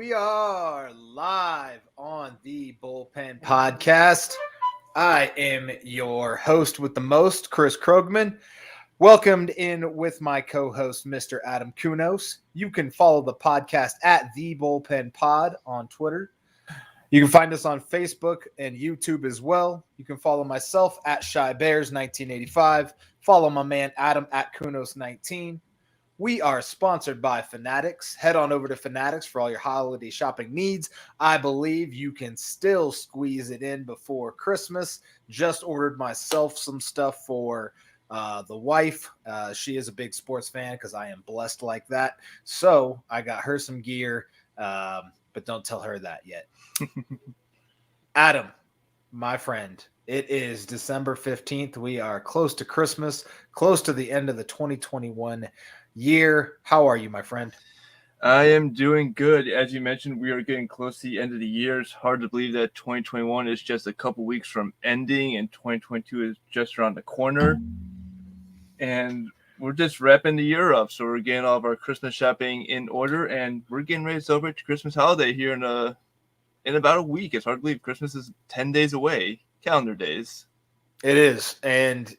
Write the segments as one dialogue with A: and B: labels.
A: We are live on the Bullpen Podcast. I am your host with the most, Chris Krogman. Welcomed in with my co-host, Mr. Adam Kunos. You can follow the podcast at The Bullpen Pod on Twitter. You can find us on Facebook and YouTube as well. You can follow myself at Shy Bears 1985. Follow my man Adam at Kunos 19. We are sponsored by Fanatics. Head on over to Fanatics for all your holiday shopping needs. I believe you can still squeeze it in before Christmas. Just ordered myself some stuff for the wife. She is a big sports fan because I am blessed like that. So I got her some gear, but don't tell her that yet. Adam, my friend, it is December 15th. We are close to Christmas, close to the end of the 2021 year. How are you, my friend?
B: I am doing good. As you mentioned, we are getting close to the end of the year. It's hard to believe that 2021 is just a couple weeks from ending and 2022 is just around the corner. And we're just wrapping the year up. So we're getting all of our Christmas shopping in order and we're getting ready to celebrate the Christmas holiday here in about a week. It's hard to believe Christmas is 10 days away, calendar days.
A: It is. And,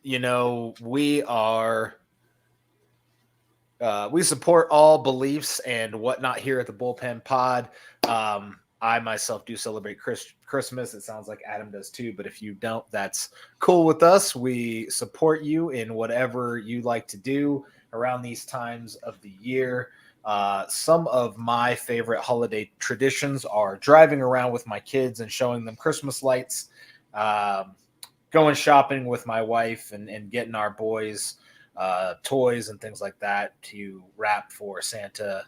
A: we support all beliefs and whatnot here at the Bullpen Pod. I myself do celebrate Christmas. It sounds like Adam does too, but if you don't, that's cool with us. We support you in whatever you like to do around these times of the year. Some of my favorite holiday traditions are driving around with my kids and showing them Christmas lights, going shopping with my wife and getting our boys toys and things like that to wrap for Santa,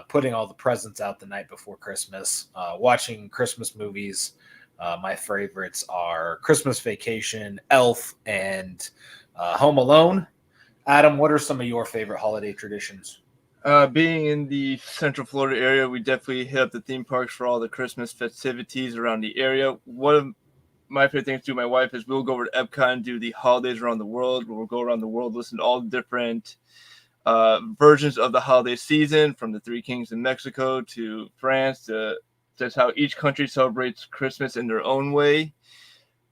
A: putting all the presents out the night before Christmas, watching Christmas movies. My favorites are Christmas Vacation, Elf, and Home Alone. Adam, what are some of your favorite holiday traditions?
B: Being in the Central Florida area, we definitely hit up the theme parks for all the Christmas festivities around the area. One of my favorite things to do with my wife is we'll go over to Epcot and do the holidays around the world. We'll go around the world, listen to all the different versions of the holiday season, from the Three Kings in Mexico to France, to just how each country celebrates Christmas in their own way.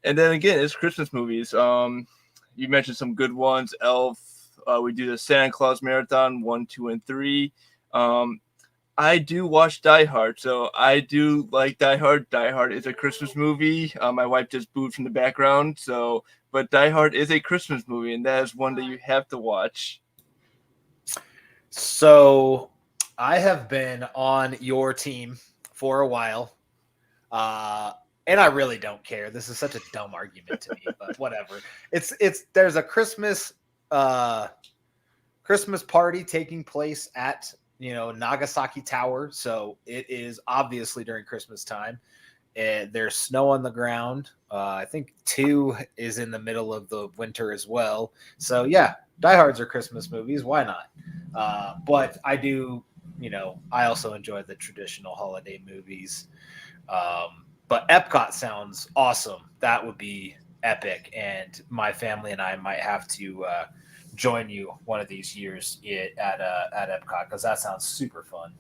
B: And then again, it's Christmas movies. You mentioned some good ones, Elf. We do the Santa Claus Marathon 1, 2, and 3. I do watch Die Hard, so I do like Die Hard. Die Hard is a Christmas movie. My wife just booed from the background, but Die Hard is a Christmas movie, and that is one that you have to watch.
A: So I have been on your team for a while, and I really don't care. This is such a dumb argument to me, but whatever. There's a Christmas party taking place at Nagasaki Tower, so it is obviously during Christmas time. There's snow on the ground. I think 2 is in the middle of the winter as well. So yeah, Die Hards are Christmas movies. Why not? But I do, I also enjoy the traditional holiday movies. But Epcot sounds awesome. That would be epic, and my family and I might have to join you one of these years at Epcot, because that sounds super fun.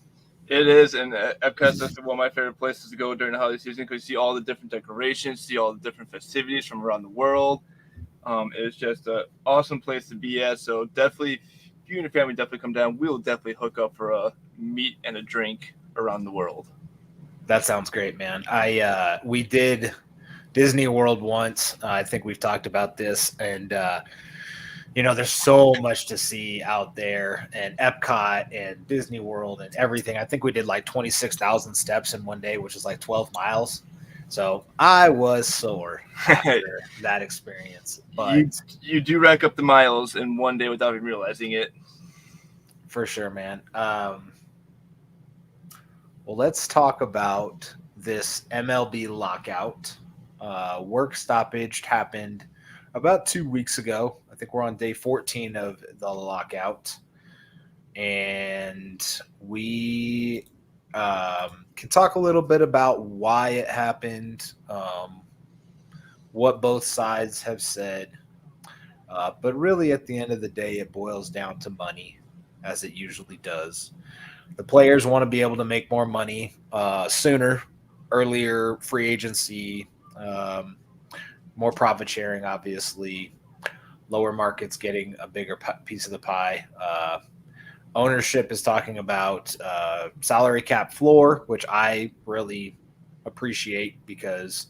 B: It is, and Epcot's just one of my favorite places to go during the holiday season because you see all the different decorations, see all the different festivities from around the world. It's just an awesome place to be at. So definitely, if you and your family definitely come down, we'll definitely hook up for a meet and a drink around the world.
A: That sounds great, man. We did Disney World once. I think we've talked about this, and there's so much to see out there, and Epcot and Disney World and everything. I think we did like 26,000 steps in one day, which is like 12 miles. So I was sore after that experience. But
B: you do rack up the miles in one day without even realizing it.
A: For sure, man. Well, let's talk about this MLB lockout. Work stoppage happened about 2 weeks ago. I think we're on day 14 of the lockout. And we can talk a little bit about why it happened, what both sides have said. But really, at the end of the day, it boils down to money. as it usually does. The players want to be able to make more money sooner, earlier free agency, um, more profit sharing, obviously, lower markets getting a bigger piece of the pie. Ownership is talking about salary cap floor, which I really appreciate because,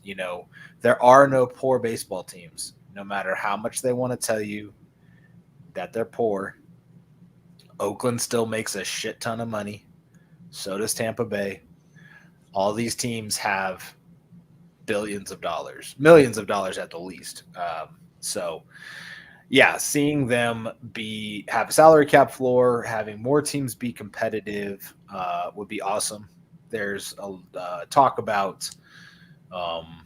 A: there are no poor baseball teams. No matter how much they want to tell you that they're poor, Oakland still makes a shit ton of money. So does Tampa Bay. All these teams have billions of dollars, millions of dollars at the least. So yeah, seeing them have a salary cap floor, having more teams be competitive would be awesome. There's a talk about um,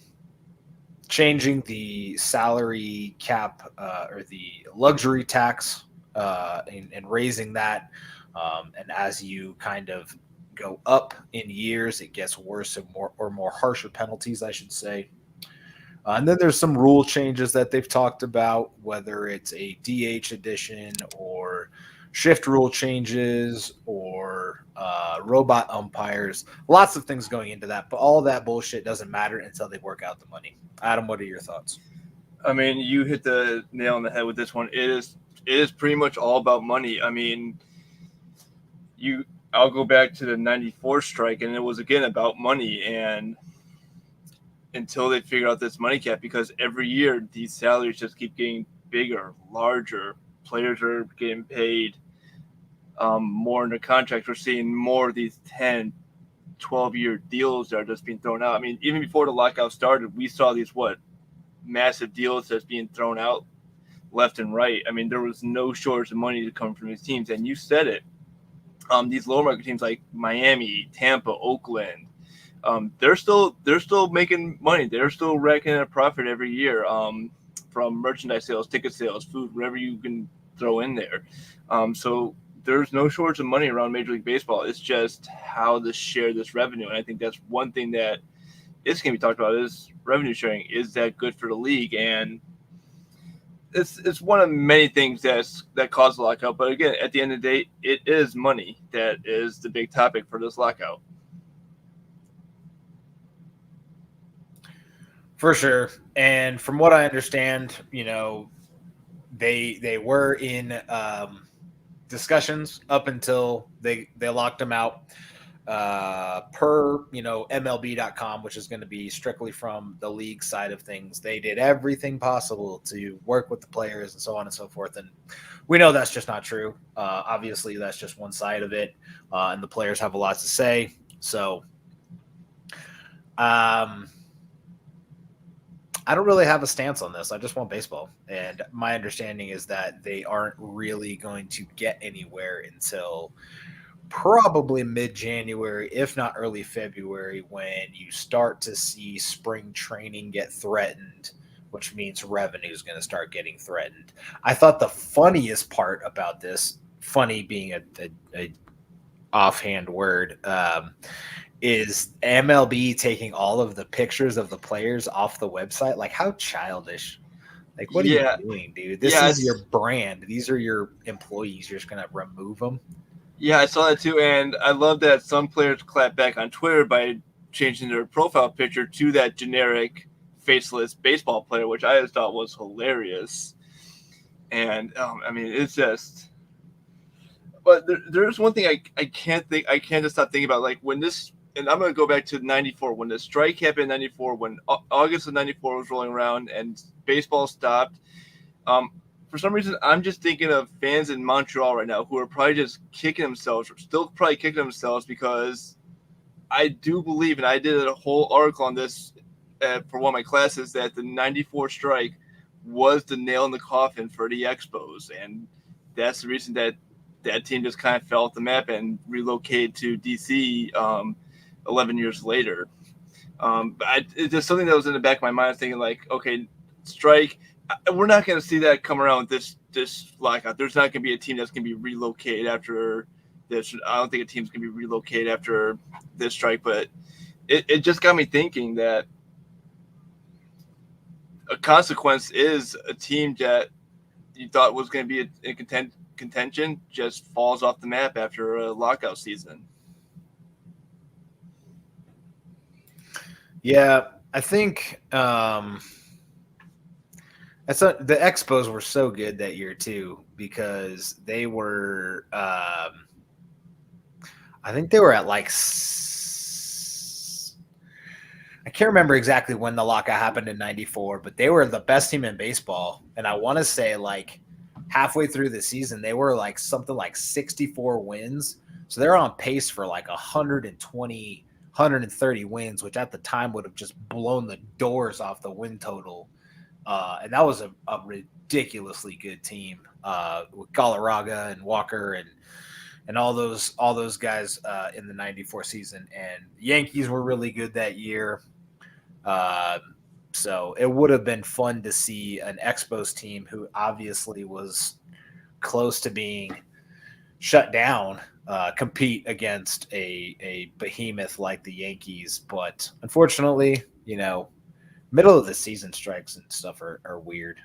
A: changing the salary cap or the luxury tax and raising that. And as you kind of go up in years, it gets worse and more harsher penalties, I should say. And then there's some rule changes that they've talked about, whether it's a DH edition or shift rule changes or robot umpires. Lots of things going into that, but all that bullshit doesn't matter until they work out the money. Adam, what are your thoughts?
B: I mean, you hit the nail on the head with this one. It is pretty much all about money. I mean, I'll go back to the 94 strike, and it was again about money. And until they figure out this money cap, because every year these salaries just keep getting bigger, larger. Players are getting paid more in their contracts. We're seeing more of these 10, 12-year deals that are just being thrown out. I mean, even before the lockout started, we saw these massive deals that's being thrown out left and right. I mean, there was no shortage of money to come from these teams, and you said it. These lower market teams like Miami, Tampa, Oakland, they're still making money. They're still racking in a profit every year from merchandise sales, ticket sales, food, whatever you can throw in there. So there's no shortage of money around Major League Baseball. It's just how to share this revenue. And I think that's one thing that is going to be talked about is revenue sharing. Is that good for the league? And it's one of many things that cause the lockout. But again, at the end of the day, it is money that is the big topic for this lockout.
A: For sure. And from what I understand, they were in discussions up until they locked them out per MLB.com, which is going to be strictly from the league side of things. They did everything possible to work with the players and so on and so forth, and we know that's just not true. Obviously that's just one side of it, and the players have a lot to say. So I don't really have a stance on this. I just want baseball. And my understanding is that they aren't really going to get anywhere until probably mid-January, if not early February, when you start to see spring training get threatened, which means revenue is going to start getting threatened. I thought the funniest part about this, funny being a offhand word, is MLB taking all of the pictures of the players off the website. Like, how childish. Like, what are you doing, dude? This is your brand. These are your employees. You're just going to remove them?
B: Yeah, I saw that too. And I love that some players clap back on Twitter by changing their profile picture to that generic faceless baseball player, which I just thought was hilarious. And, I mean, it's just... But there's one thing I can't just stop thinking about. Like, when this... And I'm going to go back to 94, when the strike happened in 94, when August of 94 was rolling around and baseball stopped. For some reason, I'm just thinking of fans in Montreal right now who are probably just kicking themselves, or still probably kicking themselves, because I do believe, and I did a whole article on this for one of my classes, that the 94 strike was the nail in the coffin for the Expos. And that's the reason that that team just kind of fell off the map and relocated to D.C. 11 years later. But it's just something that was in the back of my mind, thinking like, okay, strike. We're not going to see that come around with this lockout. There's not going to be a team that's going to be relocated after this. I don't think a team's going to be relocated after this strike, but it just got me thinking that a consequence is a team that you thought was going to be in contention just falls off the map after a lockout season.
A: Yeah, I think the Expos were so good that year too, because they were I think they were at like I can't remember exactly when the lockout happened in '94, but they were the best team in baseball, and I want to say like halfway through the season they were like something like 64 wins, so they're on pace for like 120 130 wins, which at the time would have just blown the doors off the win total. And that was a ridiculously good team with Galarraga and Walker and all those guys in the '94 season. And the Yankees were really good that year. So it would have been fun to see an Expos team who obviously was close to being shut down compete against a behemoth like the Yankees. But unfortunately, middle of the season strikes and stuff are weird.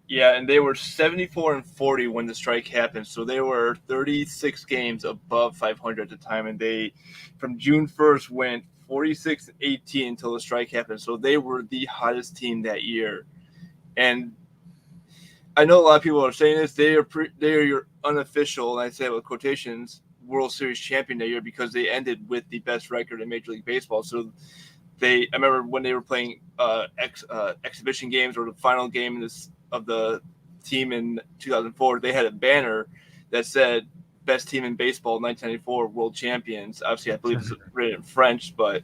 B: Yeah, and they were 74-40 when the strike happened, so they were 36 games above 500 at the time, and they, from June 1st, went 46-18 until the strike happened. So they were the hottest team that year, and I know a lot of people are saying this. They are your unofficial, and I say it with quotations, World Series champion that year because they ended with the best record in Major League Baseball. So I remember when they were playing exhibition games or the final game of the team in 2004, they had a banner that said "Best Team in Baseball 1994 World Champions." Obviously, I believe it's written in French, but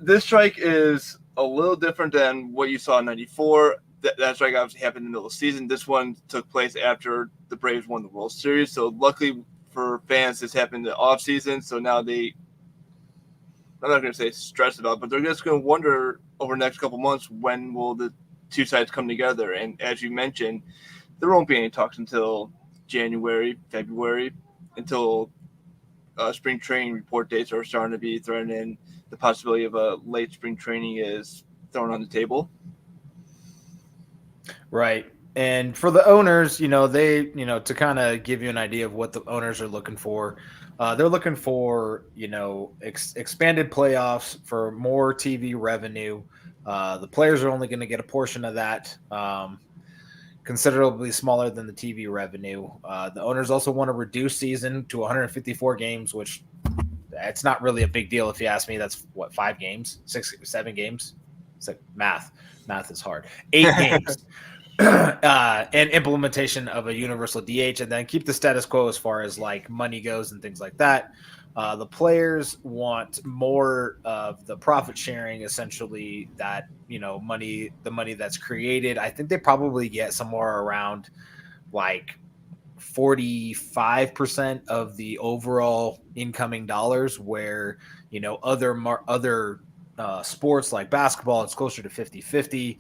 B: this strike is a little different than what you saw in '94. That strike obviously happened in the middle of the season. This one took place after the Braves won the World Series. So luckily for fans, this happened in the off season. So now I'm not going to say stressed about it, but they're just going to wonder over the next couple months when will the two sides come together. And as you mentioned, there won't be any talks until January, February, until spring training report dates are starting to be thrown in. The possibility of a late spring training is thrown on the table.
A: Right. And for the owners, to kind of give you an idea of what the owners are looking for, they're looking for, expanded playoffs for more TV revenue. The players are only going to get a portion of that, considerably smaller than the TV revenue. The owners also want to reduce season to 154 games, which it's not really a big deal if you ask me. That's 5 games, 6, 7 games. It's like math. Math is hard. 8 games. And implementation of a universal DH, and then keep the status quo as far as like money goes and things like that. The players want more of the profit sharing, essentially, that the money that's created. I think they probably get somewhere around like 45% of the overall incoming dollars, where other sports like basketball, it's closer to 50-50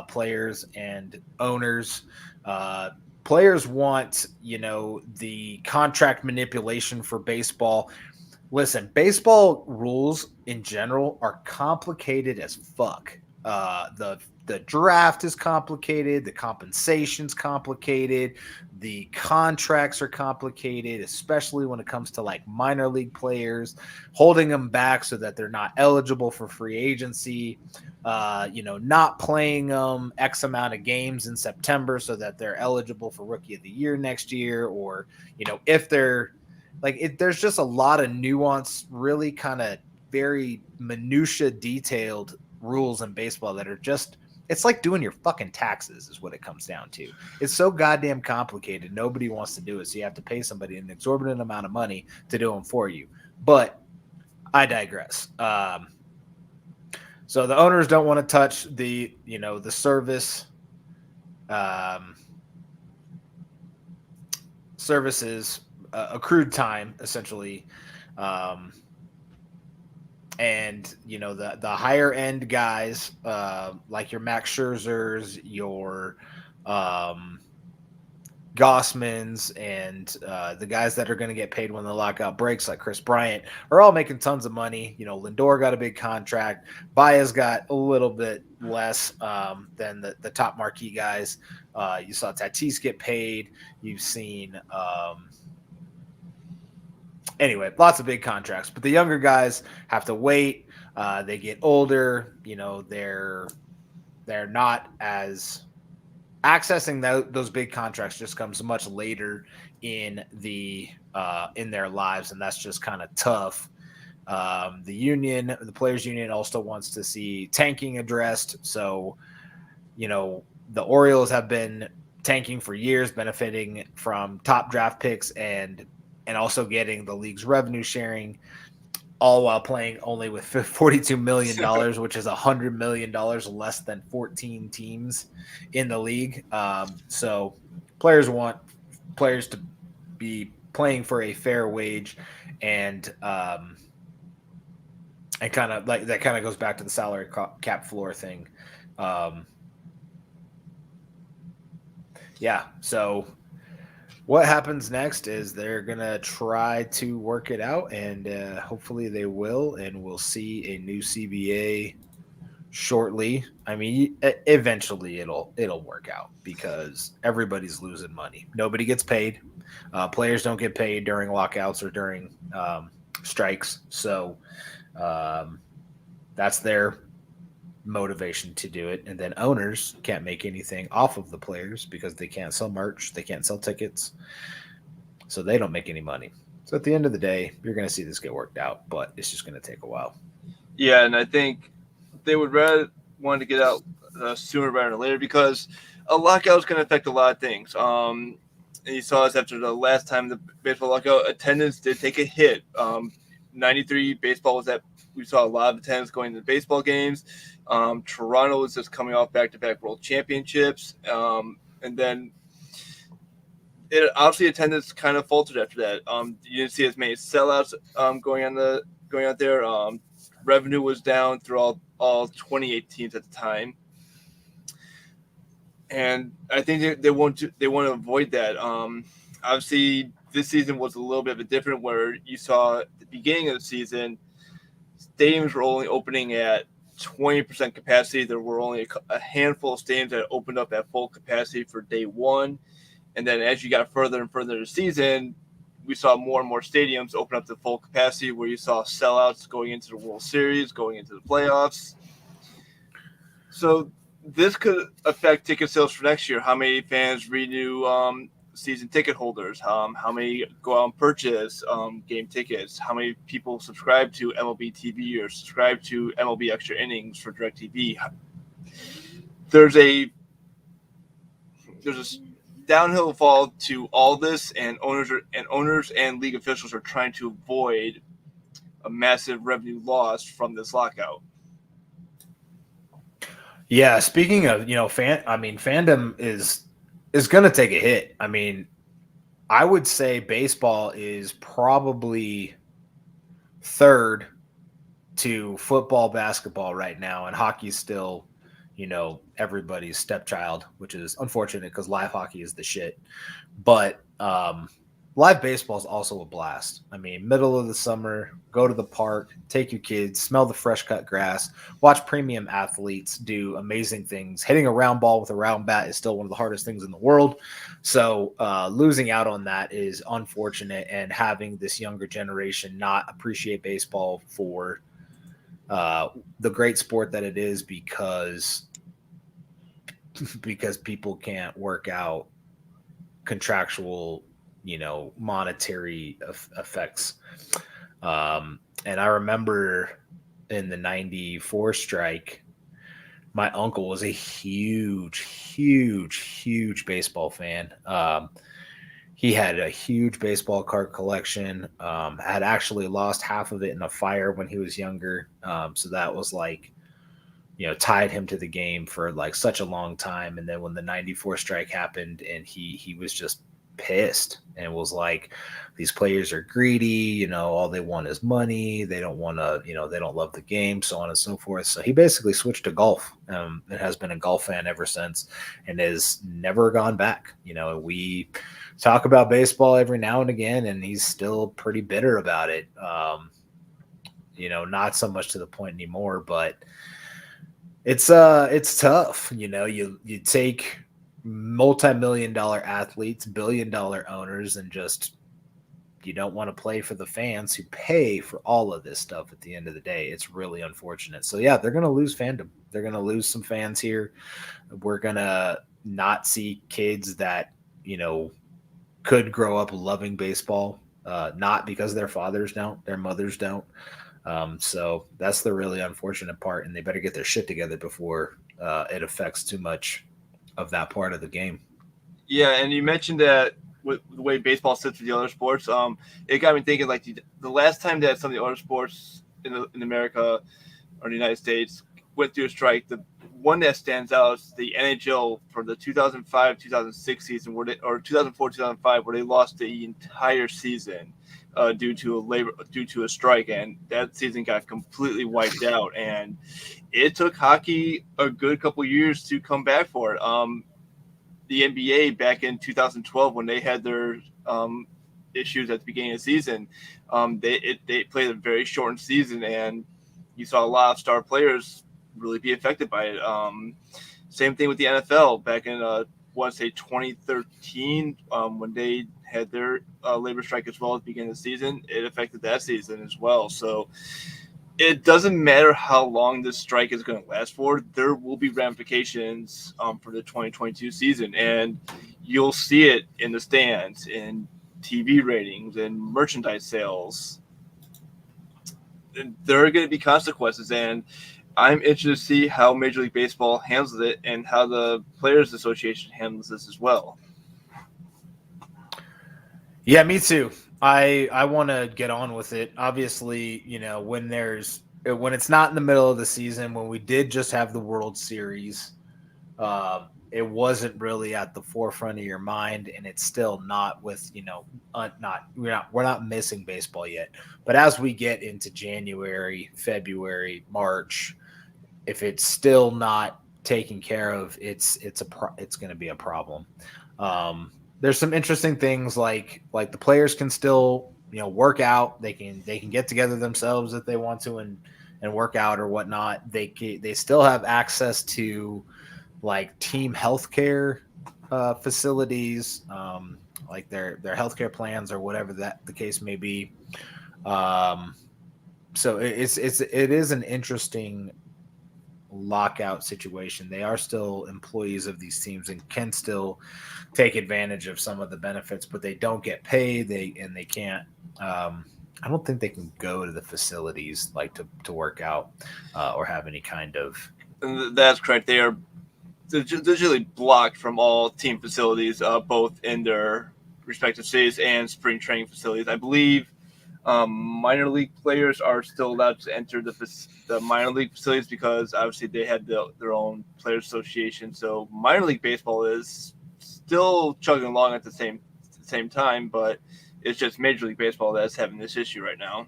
A: players and owners. Players want, the contract manipulation for baseball. Listen, baseball rules in general are complicated as fuck. The draft is complicated. The compensation's complicated. The contracts are complicated, especially when it comes to like minor league players, holding them back so that they're not eligible for free agency, not playing them X amount of games in September so that they're eligible for Rookie of the Year next year, or, if they're like, there's just a lot of nuance, really kind of very minutia detailed rules in baseball that are just, it's like doing your fucking taxes is what it comes down to. It's so goddamn complicated. Nobody wants to do it. So you have to pay somebody an exorbitant amount of money to do them for you. But I digress. So the owners don't want to touch the services, accrued time, essentially. And the higher end guys, like your Max Scherzers, your Gossmans and the guys that are going to get paid when the lockout breaks, like Chris Bryant, are all making tons of money. You know, Lindor got a big contract. Baez got a little bit less than the top marquee guys. You saw Tatis get paid. You've seen, anyway, lots of big contracts. But the younger guys have to wait. They get older. You know, they're not as accessing those big contracts just comes much later in their lives, and that's just kind of tough. The players union also wants to see tanking addressed. So, you know, the Orioles have been tanking for years, benefiting from top draft picks and also getting the league's revenue sharing, all while playing only with $42 million, which is $100 million less than 14 teams in the league. So players want players to be playing for a fair wage, and kind of like that kind of goes back to the salary cap floor thing. Yeah. So what happens next is they're going to try to work it out, and hopefully they will, and we'll see a new CBA shortly. I mean, eventually it'll work out because everybody's losing money. Nobody gets paid. Players don't get paid during lockouts or during strikes. So that's their motivation to do it. And then owners can't make anything off of the players because they can't sell merch, they can't sell tickets, so they don't make any money. So at the end of the day, you're going to see this get worked out, but it's just going to take a while.
B: Yeah, and I think they would rather want to get out sooner rather than later, because a lockout is going to affect a lot of things. And you saw this after the last time the baseball lockout, attendance did take a hit. 93 baseball was that we saw a lot of attendance going to the baseball games. Toronto was just coming off back-to-back world championships. And then obviously attendance kind of faltered after that. You didn't see as many sellouts going out there. Revenue was down through all 28 teams at the time. And I think they want to avoid that. Obviously, this season was a little bit of a different, where you saw at the beginning of the season, stadiums were only opening at 20% capacity. There were only a handful of stadiums that opened up at full capacity for day one. And then as you got further and further into the season, we saw more and more stadiums open up to full capacity, where you saw sellouts going into the World Series, going into the playoffs. So this could affect ticket sales for next year. How many fans renew season ticket holders? How many go out and purchase game tickets? How many people subscribe to MLB TV or subscribe to MLB Extra Innings for DirecTV? There's a downhill fall to all this, and owners and league officials are trying to avoid a massive revenue loss from this lockout.
A: Yeah, speaking of, fandom is going to take a hit. I mean, I would say baseball is probably third to football, basketball right now, and hockey's still, everybody's stepchild, which is unfortunate because live hockey is the shit. But live baseball is also a blast. I mean, middle of the summer, go to the park, take your kids, smell the fresh cut grass, watch premium athletes do amazing things. Hitting a round ball with a round bat is still one of the hardest things in the world. So losing out on that is unfortunate, and having this younger generation not appreciate baseball for the great sport that it is because people can't work out contractual, monetary effects. And I remember in the 94 strike, my uncle was a huge baseball fan. He had a huge baseball card collection, had actually lost half of it in a fire when he was younger. So that was tied him to the game for such a long time. And then when the 94 strike happened, and he was just pissed and was like, these players are greedy, all they want is money. They don't want to, they don't love the game, so on and so forth. So he basically switched to golf and has been a golf fan ever since and has never gone back. We talk about baseball every now and again, and he's still pretty bitter about it. Not so much to the point anymore, but it's tough. You take multi-million-dollar athletes, billion-dollar owners, and just you don't want to play for the fans who pay for all of this stuff at the end of the day. It's really unfortunate. So yeah, they're going to lose fandom. They're going to lose some fans here. We're going to not see kids that, could grow up loving baseball, not because their fathers don't, their mothers don't. So that's the really unfortunate part, and they better get their shit together before it affects too much of that part of the game.
B: Yeah, and you mentioned that with the way baseball sits with the other sports, it got me thinking like the last time that some of the other sports in America or the United States went through a strike, the one that stands out is the NHL for the 2005-2006 season, or 2004-2005, where they lost the entire season due to a strike, and that season got completely wiped out. And it took hockey a good couple years to come back for it. The NBA back in 2012, when they had their issues at the beginning of the season, they played a very shortened season, and you saw a lot of star players really be affected by it. Same thing with the NFL back in, I want to say 2013, when they had their labor strike as well at the beginning of the season. It affected that season as well. So it doesn't matter how long this strike is going to last for. There will be ramifications for the 2022 season, and you'll see it in the stands, in TV ratings, and merchandise sales. There are going to be consequences, and I'm interested to see how Major League Baseball handles it and how the Players Association handles this as well.
A: Yeah, me too. I want to get on with it. Obviously, when it's not in the middle of the season, when we did just have the World Series, it wasn't really at the forefront of your mind, and it's still not with we're not missing baseball yet. But as we get into January, February, March, if it's still not taken care of, it's going to be a problem. There's some interesting things like the players can still work out. They can get together themselves if they want to and work out or whatnot. They still have access to like team healthcare facilities, like their healthcare plans or whatever that the case may be. So it is an interesting lockout situation. They are still employees of these teams and can still take advantage of some of the benefits, but they don't get paid. They can't. I don't think they can go to the facilities like to work out or have any kind of.
B: That's correct. They're usually blocked from all team facilities, both in their respective cities and spring training facilities. I believe minor league players are still allowed to enter the minor league facilities because obviously they had their own players association. So minor league baseball is still chugging along at the same time, but it's just Major League Baseball that's having this issue right now.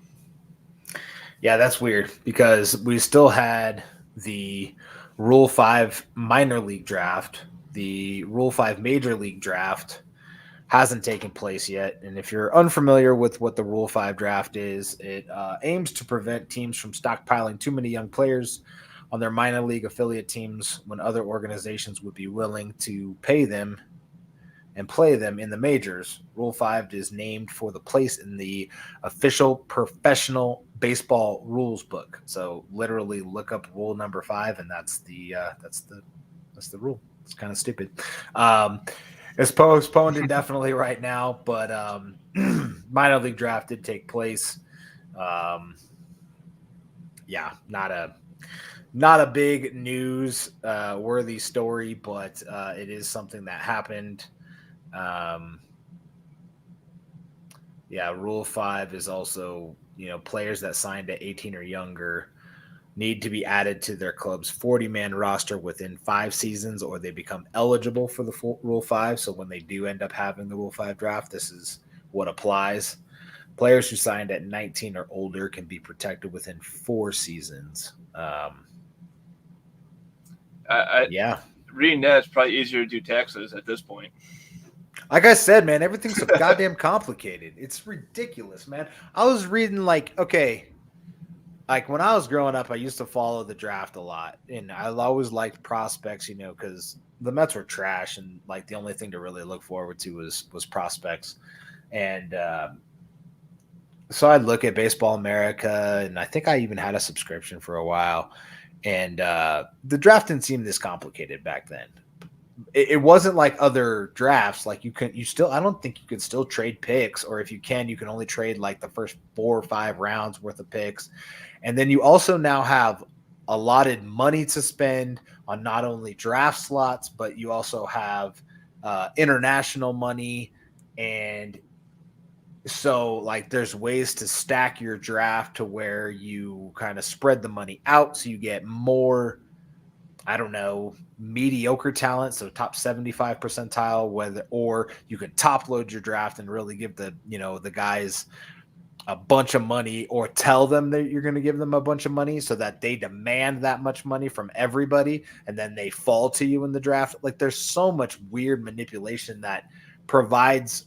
A: Yeah, that's weird because we still had the Rule 5 minor league draft. The Rule 5 major league draft hasn't taken place yet. And if you're unfamiliar with what the Rule 5 draft is, it aims to prevent teams from stockpiling too many young players on their minor league affiliate teams when other organizations would be willing to pay them and play them in the majors. Rule 5 is named for the place in the official professional baseball rules book. So literally look up rule number 5, and that's the rule. It's kind of stupid. It's postponed indefinitely right now, but minor league draft did take place. Yeah, not a big news worthy story, but it is something that happened. Yeah, Rule 5 is also, players that signed at 18 or younger need to be added to their club's 40-man roster within 5 seasons, or they become eligible for the full Rule 5. So when they do end up having the Rule 5 draft, this is what applies. Players who signed at 19 or older can be protected within 4 seasons. Yeah.
B: Reading that, it's probably easier to do taxes at this point.
A: Like I said, man, everything's so goddamn complicated. It's ridiculous, man. I was reading like when I was growing up, I used to follow the draft a lot, and I always liked prospects, because the Mets were trash, and like the only thing to really look forward to was prospects, and so I'd look at Baseball America, and I think I even had a subscription for a while, and the draft didn't seem this complicated back then. It wasn't like other drafts. Like I don't think you could still trade picks, or if you can only trade like the first 4 or 5 rounds worth of picks. And then you also now have allotted money to spend on not only draft slots, but you also have international money. And so like there's ways to stack your draft to where you kind of spread the money out so you get more, I don't know, mediocre talent, so top 75 percentile, or you can top load your draft and really give the guys a bunch of money, or tell them that you're going to give them a bunch of money so that they demand that much money from everybody and then they fall to you in the draft. Like there's so much weird manipulation that provides,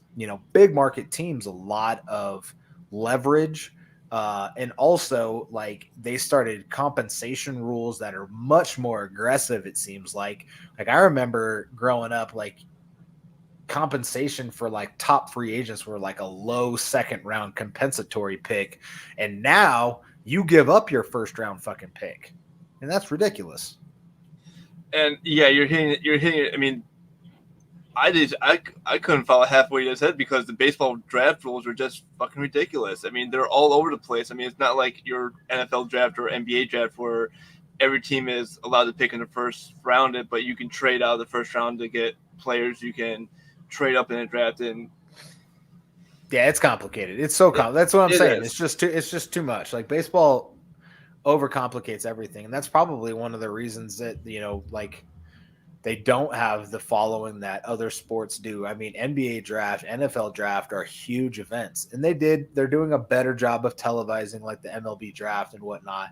A: big market teams a lot of leverage. And also like they started compensation rules that are much more aggressive. It seems like I remember growing up, like compensation for like top free agents were like a low second round compensatory pick. And now you give up your first round fucking pick. And that's ridiculous.
B: And yeah, you're hitting it. I mean, I couldn't follow halfway you said because the baseball draft rules are just fucking ridiculous. I mean, they're all over the place. I mean, it's not like your NFL draft or NBA draft where every team is allowed to pick in the first round, but you can trade out of the first round to get players you can trade up in a draft. And
A: yeah, it's complicated. It's so complicated. That's what I'm saying. It's just too much. Like baseball overcomplicates everything, and that's probably one of the reasons that like they don't have the following that other sports do. I mean, NBA draft, NFL draft are huge events, and they're doing a better job of televising like the MLB draft and whatnot.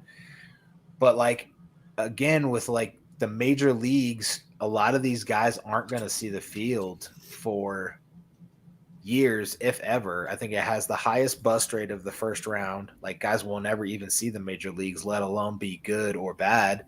A: But like, again, with like the major leagues, a lot of these guys aren't going to see the field for years, if ever. I think it has the highest bust rate of the first round. Like guys will never even see the major leagues, let alone be good or bad.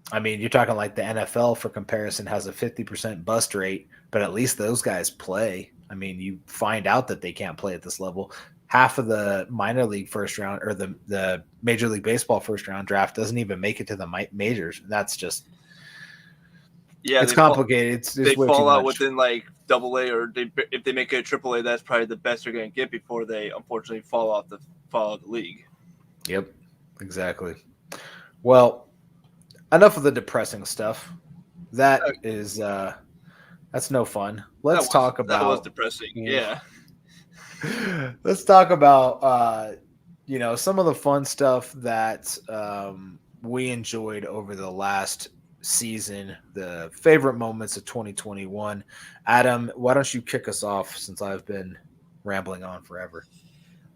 A: I mean, you're talking like the NFL for comparison has a 50% bust rate, but at least those guys play. I mean, you find out that they can't play at this level. Half of the minor league first round or the Major League Baseball first round draft doesn't even make it to the majors. That's just, it's complicated.
B: They fall out within like AA, or if they make it a AAA, that's probably the best they're going to get before they unfortunately fall out the league.
A: Yep, exactly. Well, enough of the depressing stuff. That is that's no fun. Let's talk about
B: that was depressing. Yeah.
A: Let's talk about some of the fun stuff that we enjoyed over the last season, the favorite moments of 2021. Adam, why don't you kick us off since I've been rambling on forever?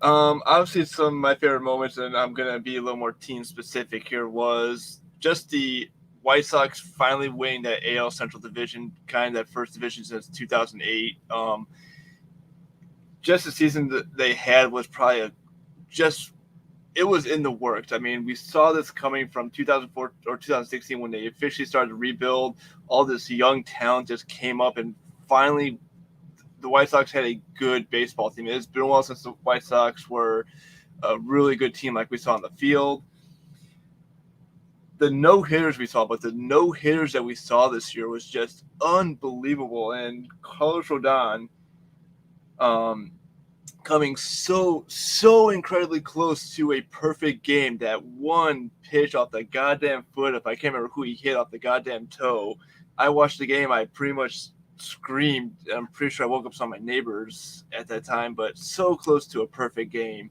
B: Obviously some of my favorite moments, and I'm gonna be a little more team specific here, was just the White Sox finally winning that AL Central Division, kind of that first division since 2008. Just the season that they had was probably it was in the works. I mean, we saw this coming from 2004 or 2016 when they officially started to rebuild. All this young talent just came up, and finally the White Sox had a good baseball team. It's been a while since the White Sox were a really good team like we saw on the field. The no-hitters we saw, but the no-hitters that we saw this year was just unbelievable. And Carlos Rodon coming so incredibly close to a perfect game. That one pitch off the goddamn foot, if I can't remember who he hit off the goddamn toe. I watched the game. I pretty much screamed. I'm pretty sure I woke up some of my neighbors at that time, but so close to a perfect game.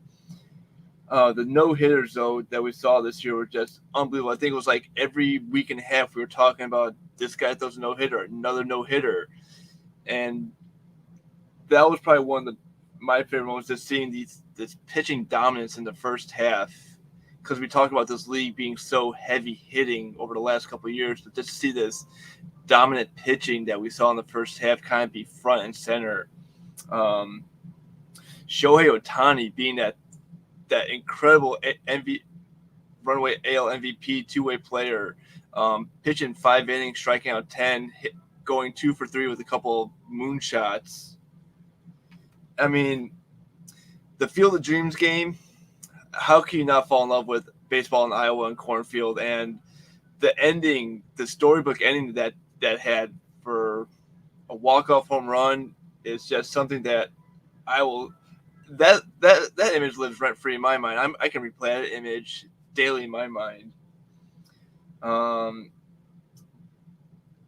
B: The no-hitters, though, that we saw this year were just unbelievable. I think it was like every week and a half we were talking about this guy throws a no-hitter, another no-hitter. And that was probably one of my favorite moments, just seeing this pitching dominance in the first half. Because we talked about this league being so heavy hitting over the last couple of years, but just to see this dominant pitching that we saw in the first half kind of be front and center. Shohei Ohtani being that incredible runaway AL MVP, two-way player, pitching 5 innings, striking out 10, going 2 for 3 with a couple moonshots. I mean, the Field of Dreams game, how can you not fall in love with baseball in Iowa and Cornfield? And the ending, the storybook ending that had for a walk-off home run is just something that I will – that image lives rent-free in my mind. I can replay that image daily in my mind. A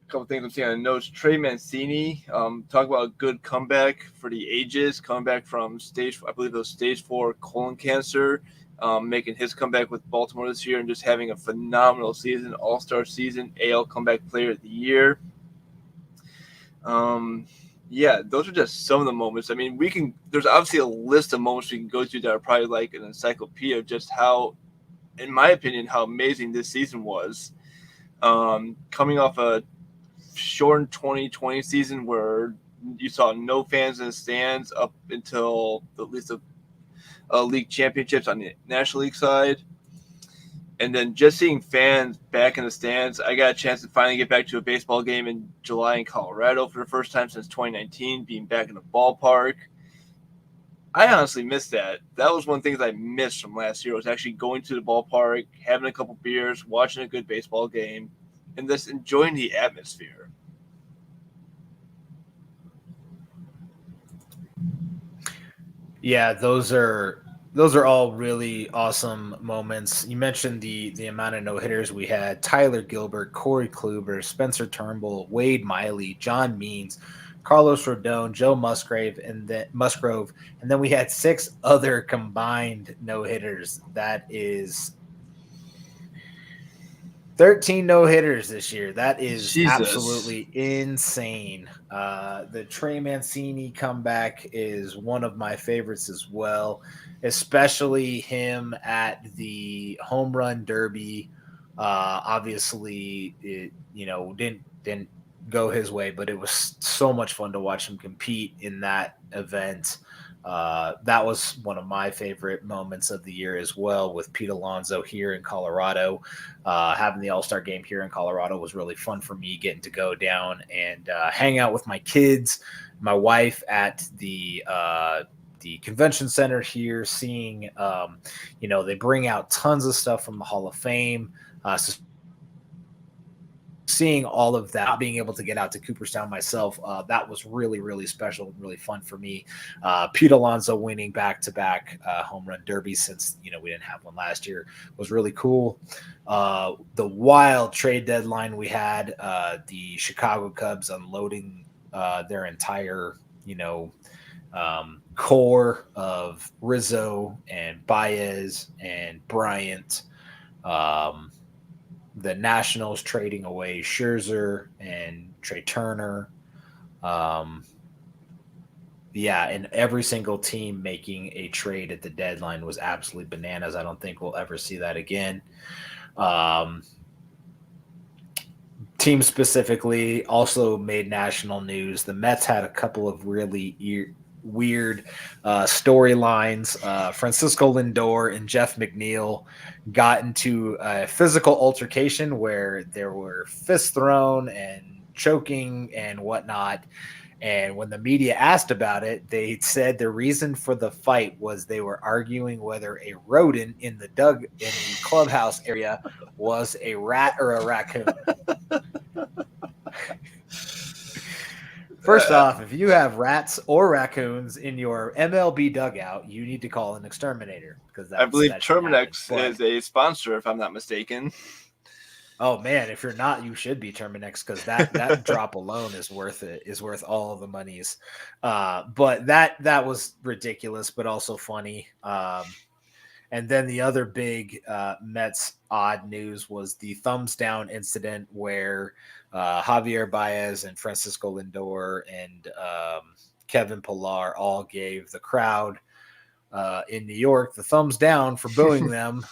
B: couple things I'm seeing on the notes. Trey Mancini, talk about a good comeback for the ages, coming back from stage 4 colon cancer, making his comeback with Baltimore this year and just having a phenomenal season, all-star season, AL comeback player of the year. Yeah, those are just some of the moments. I mean, there's obviously a list of moments we can go to that are probably like an encyclopedia of just how, in my opinion, how amazing this season was. Coming off a shortened 2020 season where you saw no fans in the stands up until at least the league championships on the National League side. And then just seeing fans back in the stands, I got a chance to finally get back to a baseball game in July in Colorado for the first time since 2019, being back in the ballpark. I honestly missed that. That was one of the things I missed from last year, was actually going to the ballpark, having a couple beers, watching a good baseball game, and just enjoying the atmosphere.
A: Yeah, those are all really awesome moments. You mentioned the amount of no-hitters we had. Tyler Gilbert, Corey Kluber, Spencer Turnbull, Wade Miley, John Means, Carlos Rodon, Joe Musgrove, and then we had 6 other combined no-hitters. That is 13 no-hitters this year. That is
B: Jesus.
A: Absolutely insane. The Trey Mancini comeback is one of my favorites as well, especially him at the home run derby. Obviously, it didn't go his way, but it was so much fun to watch him compete in that event. That was one of my favorite moments of the year as well, with Pete Alonso here in Colorado. Having the All-Star game here in Colorado was really fun for me, getting to go down and hang out with my kids, my wife at the convention center here, seeing, they bring out tons of stuff from the Hall of Fame. So seeing all of that, being able to get out to Cooperstown myself, that was really, really special and really fun for me. Pete Alonso winning back-to-back home run derbies, since we didn't have one last year, was really cool. The wild trade deadline we had, the Chicago Cubs unloading their entire core of Rizzo and Baez and Bryant. The Nationals trading away Scherzer and Trey Turner. And every single team making a trade at the deadline was absolutely bananas. I don't think we'll ever see that again. Team specifically also made national news. The Mets had a couple of really weird storylines. Francisco Lindor and Jeff McNeil got into a physical altercation where there were fists thrown and choking and whatnot. And when the media asked about it, they said the reason for the fight was they were arguing whether a rodent in the clubhouse area was a rat or a raccoon. First off, if you have rats or raccoons in your MLB dugout, you need to call an exterminator, because
B: I believe Terminex is a sponsor, if I'm not mistaken.
A: Oh man, if you're not, you should be Terminex, because that drop alone is worth it. Is worth all the monies. But that was ridiculous, but also funny. And then the other big Mets odd news was the thumbs down incident where Javier Baez and Francisco Lindor and Kevin Pillar all gave the crowd in New York the thumbs down for booing them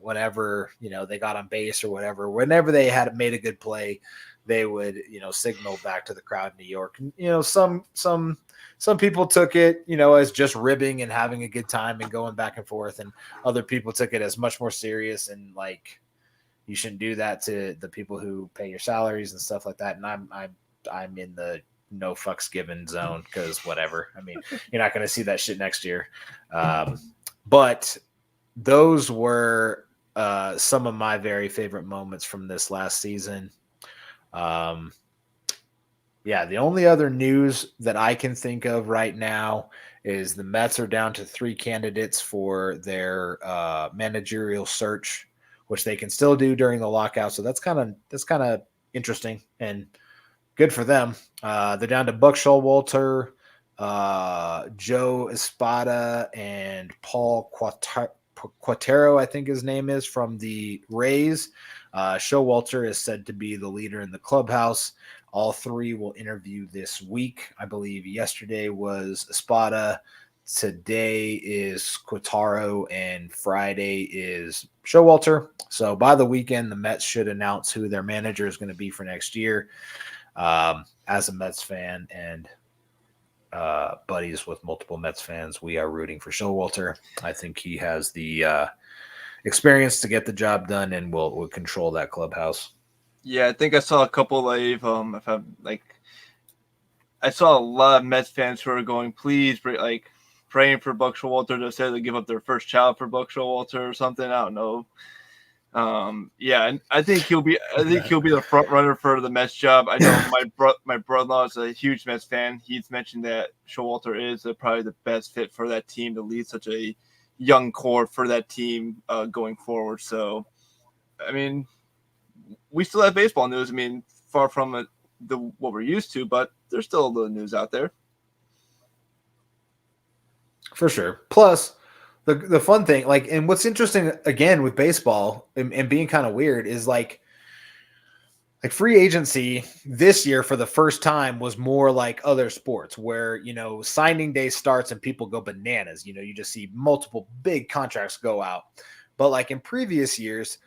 A: whenever they got on base or whatever. Whenever they had made a good play, they would signal back to the crowd in New York. Some people took it as just ribbing and having a good time and going back and forth, and other people took it as much more serious and like you shouldn't do that to the people who pay your salaries and stuff like that. And I'm in the no fucks given zone because whatever. I mean, you're not going to see that shit next year. But those were some of my very favorite moments from this last season. Yeah, the only other news that I can think of right now is the Mets are down to 3 candidates for their managerial search, which they can still do during the lockout. So that's kind of interesting and good for them. They're down to Buck Showalter, Joe Espada, and Paul Quatero, I think his name is, from the Rays. Showalter is said to be the leader in the clubhouse. All 3 will interview this week. I believe yesterday was Espada, today is Quataro, and Friday is Showalter. So by the weekend, the Mets should announce who their manager is going to be for next year. As a Mets fan and buddies with multiple Mets fans, we are rooting for Showalter. I think he has the experience to get the job done and will control that clubhouse.
B: Yeah, I think I saw a couple of I saw a lot of Mets fans who are going, please, praying for Buck Showalter to say they give up their first child for Buck Showalter or something. I don't know. Yeah, and I think he'll be the front runner for the Mets job. I know my brother-in-law is a huge Mets fan. He's mentioned that Showalter is probably the best fit for that team to lead such a young core for that team going forward. So, I mean, we still have baseball news. I mean, far from what we're used to, but there's still a little news out there.
A: For sure. Plus, the fun thing, and what's interesting again with baseball and being kind of weird is like free agency this year for the first time was more like other sports where, signing day starts and people go bananas. You just see multiple big contracts go out. But like in previous years,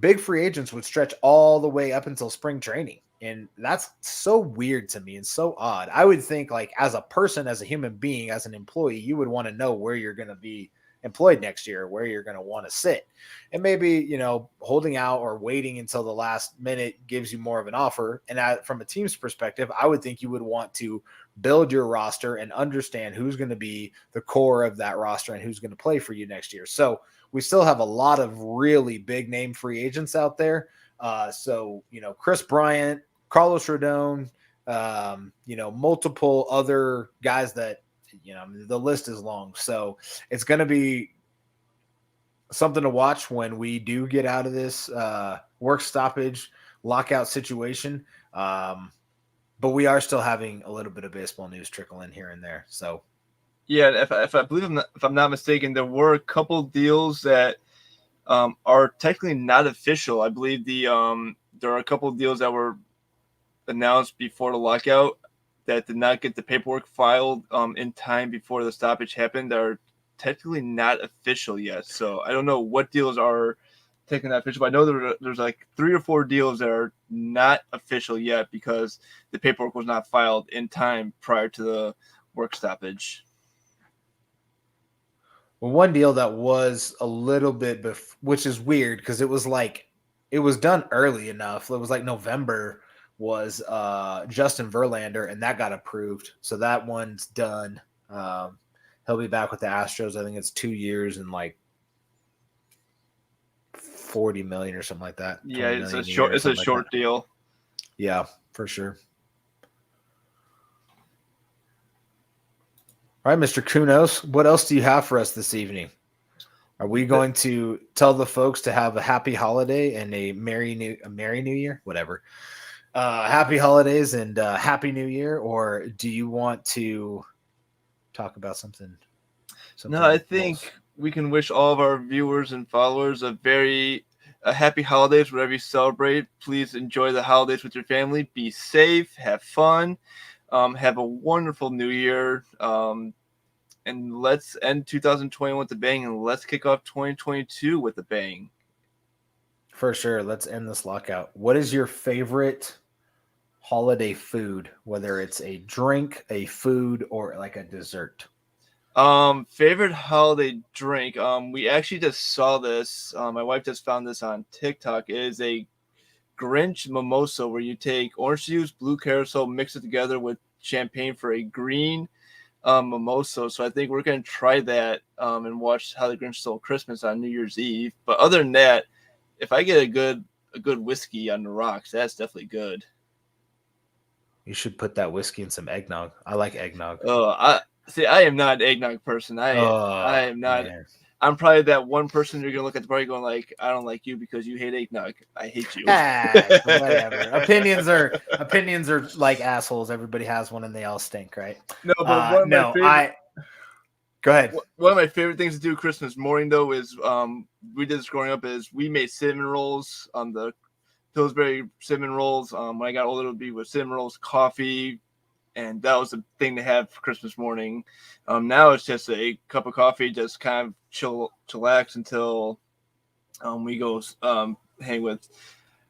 A: big free agents would stretch all the way up until spring training. And that's so weird to me and so odd. I would think as a person, as a human being, as an employee, you would want to know where you're going to be employed next year, where you're going to want to sit. And maybe, holding out or waiting until the last minute gives you more of an offer. And from a team's perspective, I would think you would want to build your roster and understand who's going to be the core of that roster and who's going to play for you next year. So we still have a lot of really big name free agents out there. So, Chris Bryant, Carlos Rodon, multiple other guys that, the list is long. So it's going to be something to watch when we do get out of this work stoppage lockout situation. But we are still having a little bit of baseball news trickle in here and there. So,
B: yeah, if I'm not mistaken, there were a couple deals that are technically not official. I believe there are a couple of deals that were announced before the lockout that did not get the paperwork filed in time before the stoppage happened. That are technically not official yet. So I don't know what deals are technically not official. But I know there's like 3 or 4 deals that are not official yet because the paperwork was not filed in time prior to the work stoppage.
A: Well, one deal that was a little bit, which is weird because it was done early enough. It was like November was Justin Verlander, and that got approved. So that one's done. He'll be back with the Astros. I think it's 2 years and like $40 million or something like that.
B: Yeah, it's a short deal.
A: Yeah, for sure. All right, Mr. Kunos, what else do you have for us this evening? Are we going to tell the folks to have a happy holiday and a merry new year? Whatever. Happy holidays and happy new year, or do you want to talk about something?
B: No, I
A: else?
B: think we can wish all of our viewers and followers a happy holidays wherever you celebrate. Please enjoy the holidays with your family. Be safe, have fun, have a wonderful new year. And let's end 2021 with a bang, and let's kick off 2022 with a bang.
A: For sure. Let's end this lockout. What is your favorite holiday food, whether it's a drink, a food, or like a dessert?
B: Favorite holiday drink. We actually just saw this. My wife just found this on TikTok. It is a Grinch mimosa where you take orange juice, blue carousel, mix it together with champagne for a green mimosa. So I think we're gonna try that and watch How the Grinch Stole Christmas on New Year's Eve. But other than that, if I get a good whiskey on the rocks, that's definitely good.
A: You should put that whiskey in some eggnog. I like eggnog.
B: I am not an eggnog person. I
A: Oh,
B: am not.
A: man.
B: I'm probably that one person you're gonna look at the party going like, I don't like you because you hate eggnog. I hate you.
A: Whatever. Opinions are like assholes. Everybody has one and they all stink, right?
B: No, but
A: Go ahead.
B: One of my favorite things to do Christmas morning though is we did this growing up is we made cinnamon rolls on the Pillsbury cinnamon rolls. When I got older, it would be with cinnamon rolls, coffee, and that was the thing to have for Christmas morning. Now it's just a cup of coffee, just kind of chillax until we go hang with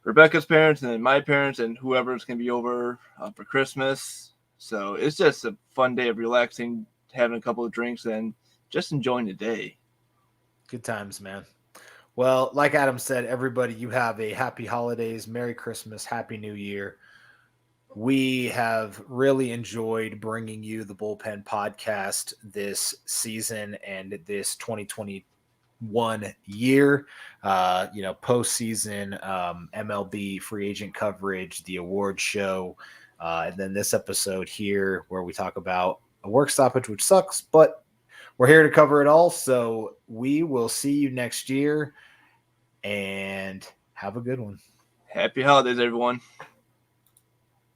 B: Rebecca's parents and then my parents and whoever's going to be over for Christmas. So it's just a fun day of relaxing, having a couple of drinks, and just enjoying the day.
A: Good times, man. Well, like Adam said, everybody, you have a happy holidays, Merry Christmas, Happy New Year. We have really enjoyed bringing you the Bullpen Podcast this season and this 2021 year. Postseason, MLB free agent coverage, the award show, and then this episode here where we talk about a work stoppage, which sucks, but we're here to cover it all. So we will see you next year and have a good one.
B: Happy holidays, everyone.